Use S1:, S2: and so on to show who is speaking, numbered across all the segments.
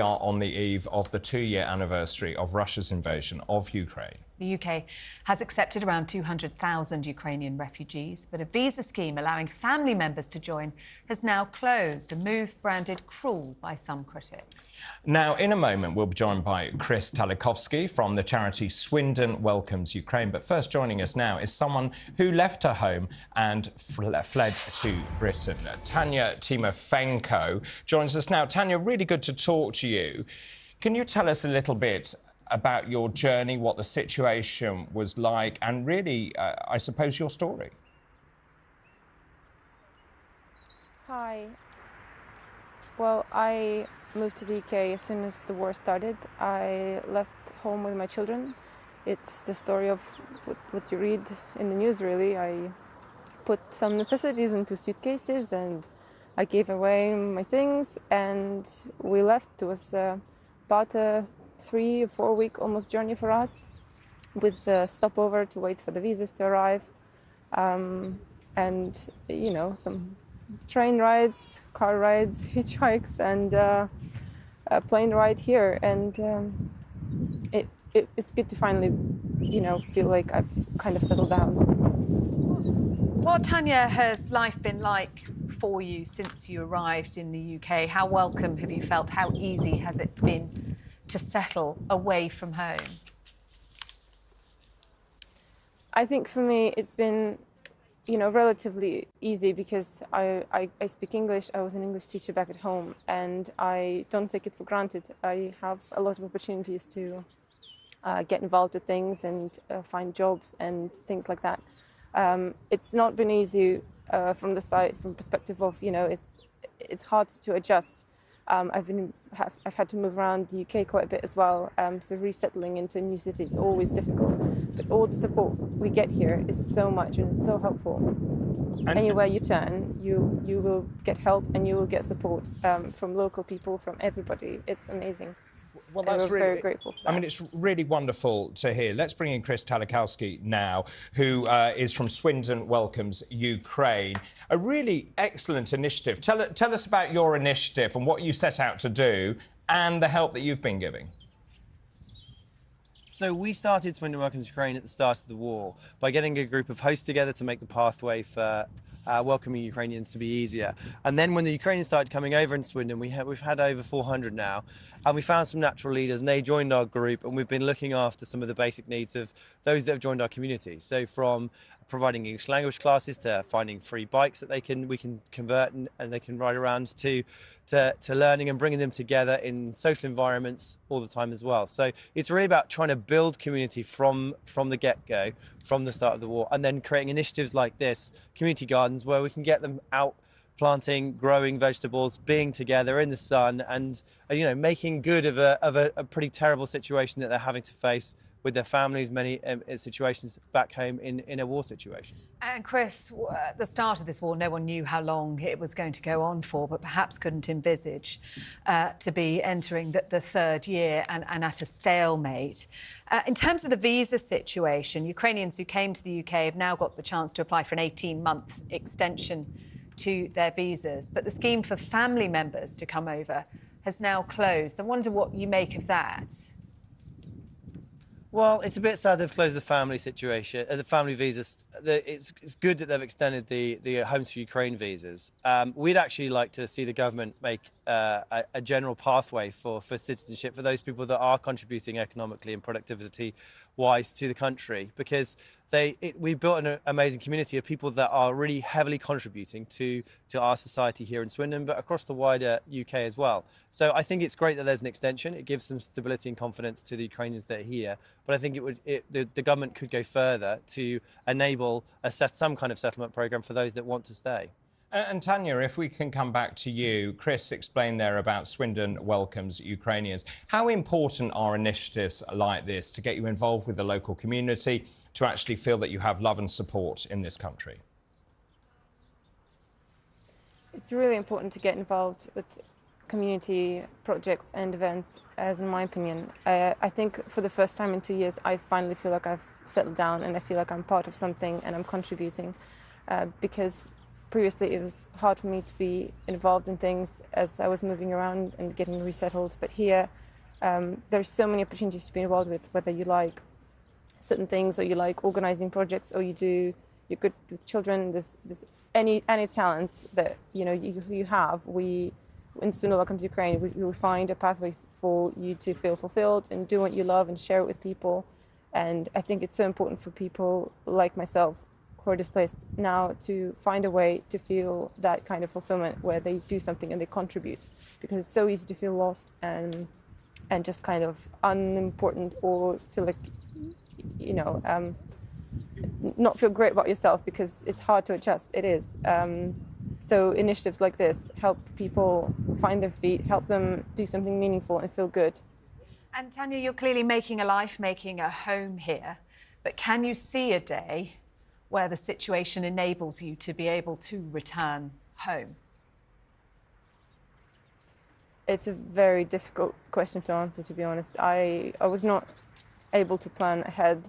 S1: We are on the eve of the two-year anniversary of Russia's invasion of Ukraine.
S2: The UK has accepted around 200,000 Ukrainian refugees, but a visa scheme allowing family members to join has now closed, a move branded cruel by some critics.
S1: Now, in a moment, we'll be joined by Chris Talakovsky from the charity Swindon Welcomes Ukraine. But first, joining us now is someone who left her home and fled to Britain. Tanya Timofenko joins us now. Tanya, really good to talk to you. Can you tell us a little bit about your journey, what the situation was like, and really, I suppose, your story?
S3: Hi. Well, I moved to the UK as soon as the war started. I left home with my children. It's the story of what you read in the news, really. I put some necessities into suitcases and I gave away my things and we left. It was about a 3 or 4 week almost journey for us, with a stopover to wait for the visas to arrive, and you know, some train rides, car rides, hitchhikes, and a plane ride here. And it's good to finally, you know, feel like I've kind of settled down.
S2: What, Tanya, has life been like for you since you arrived in the UK? How welcome have you felt? How easy has it been to settle away from home?
S3: I think for me it's been, you know, relatively easy because I speak English. I was an English teacher back at home and I don't take it for granted. I have a lot of opportunities to get involved with things and find jobs and things like that. It's not been easy from perspective of, you know, it's hard to adjust. I've had to move around the UK quite a bit as well, so resettling into a new city is always difficult. But all the support we get here is so much and it's so helpful. Anywhere you turn, you will get help and you will get support from local people, from everybody. It's amazing.
S1: Well, that's
S3: we're very grateful for that.
S1: I mean, it's really wonderful to hear. Let's bring in Chris Talakovsky now, who is from Swindon Welcomes Ukraine. A really excellent initiative. Tell us about your initiative and what you set out to do and the help that you've been giving.
S4: So we started Swindon Welcomes Ukraine at the start of the war by getting a group of hosts together to make the pathway for welcoming Ukrainians to be easier. And then when the Ukrainians started coming over in Swindon, we've had over 400 now, and we found some natural leaders and they joined our group, and we've been looking after some of the basic needs of those that have joined our community. So from providing English language classes to finding free bikes that we can convert and they can ride around to learning and bringing them together in social environments all the time as well. So it's really about trying to build community from the get-go, from the start of the war, and then creating initiatives like this, community gardens, where we can get them out planting, growing vegetables, being together in the sun, and you know, making good of a pretty terrible situation that they're having to face with their families, many situations back home in a war situation.
S2: And Chris, at the start of this war, no one knew how long it was going to go on for, but perhaps couldn't envisage to be entering the third year and at a stalemate. In terms of the visa situation, Ukrainians who came to the UK have now got the chance to apply for an 18-month extension to their visas, but the scheme for family members to come over has now closed. I wonder what you make of that.
S4: Well, it's a bit sad they've closed the family situation, the family visas. It's good that they've extended the Homes for Ukraine visas. We'd actually like to see the government make a general pathway for citizenship for those people that are contributing economically and productivity-wise to the country, because we've built an amazing community of people that are really heavily contributing to our society here in Swindon, but across the wider UK as well. So I think it's great that there's an extension. It gives some stability and confidence to the Ukrainians that are here. But I think the government could go further to enable some kind of settlement programme for those that want to stay.
S1: And Tanya, if we can come back to you, Chris explained there about Swindon Welcomes Ukrainians. How important are initiatives like this to get you involved with the local community, to actually feel that you have love and support in this country?
S3: It's really important to get involved with community projects and events, as in my opinion. I think for the first time in 2 years, I finally feel like I've settled down and I feel like I'm part of something and I'm contributing, because previously it was hard for me to be involved in things as I was moving around and getting resettled. But here, there's so many opportunities to be involved with, whether you like certain things or you like organizing projects or you're good with children. There's any talent that you have. We in Swindon Welcomes Ukraine, we will find a pathway for you to feel fulfilled and do what you love and share it with people. And I think it's so important for people like myself who are displaced now to find a way to feel that kind of fulfillment where they do something and they contribute, because it's so easy to feel lost and just kind of unimportant, or feel like not feel great about yourself, because it's hard to adjust. It is. So initiatives like this help people find their feet, help them do something meaningful and feel good.
S2: And Tanya, you're clearly making a life, making a home here, but can you see a day where the situation enables you to be able to return home?
S3: It's a very difficult question to answer, to be honest. I was not able to plan ahead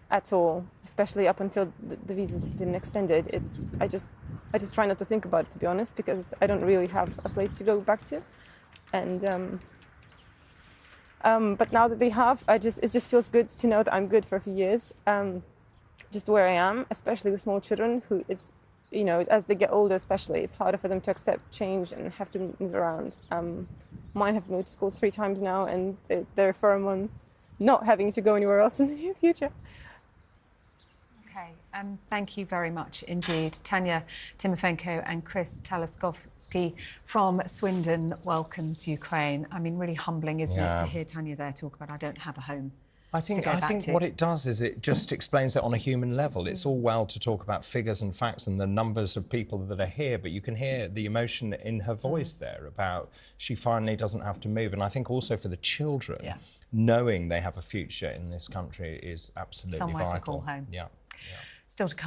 S3: at all, especially up until the visas have been extended. I just try not to think about it, to be honest, because I don't really have a place to go back to. And but now that they have, it just feels good to know that I'm good for a few years, just where I am, especially with small children who as they get older especially, it's harder for them to accept change and have to move around. Mine have moved schools 3 times now, and they're firm on not having to go anywhere else in the near future.
S2: Okay, thank you very much indeed. Tanya Timofenko and Chris Talaskovsky from Swindon Welcomes Ukraine. I mean, really humbling, isn't it, to hear Tanya there talk about, I don't have a home.
S1: I think what it does is it just explains it on a human level. It's all well to talk about figures and facts and the numbers of people that are here, but you can hear the emotion in her voice there about she finally doesn't have to move. And I think also for the children, knowing they have a future in this country is absolutely
S2: somewhere
S1: vital.
S2: to call home.
S1: Yeah.
S2: Still to come.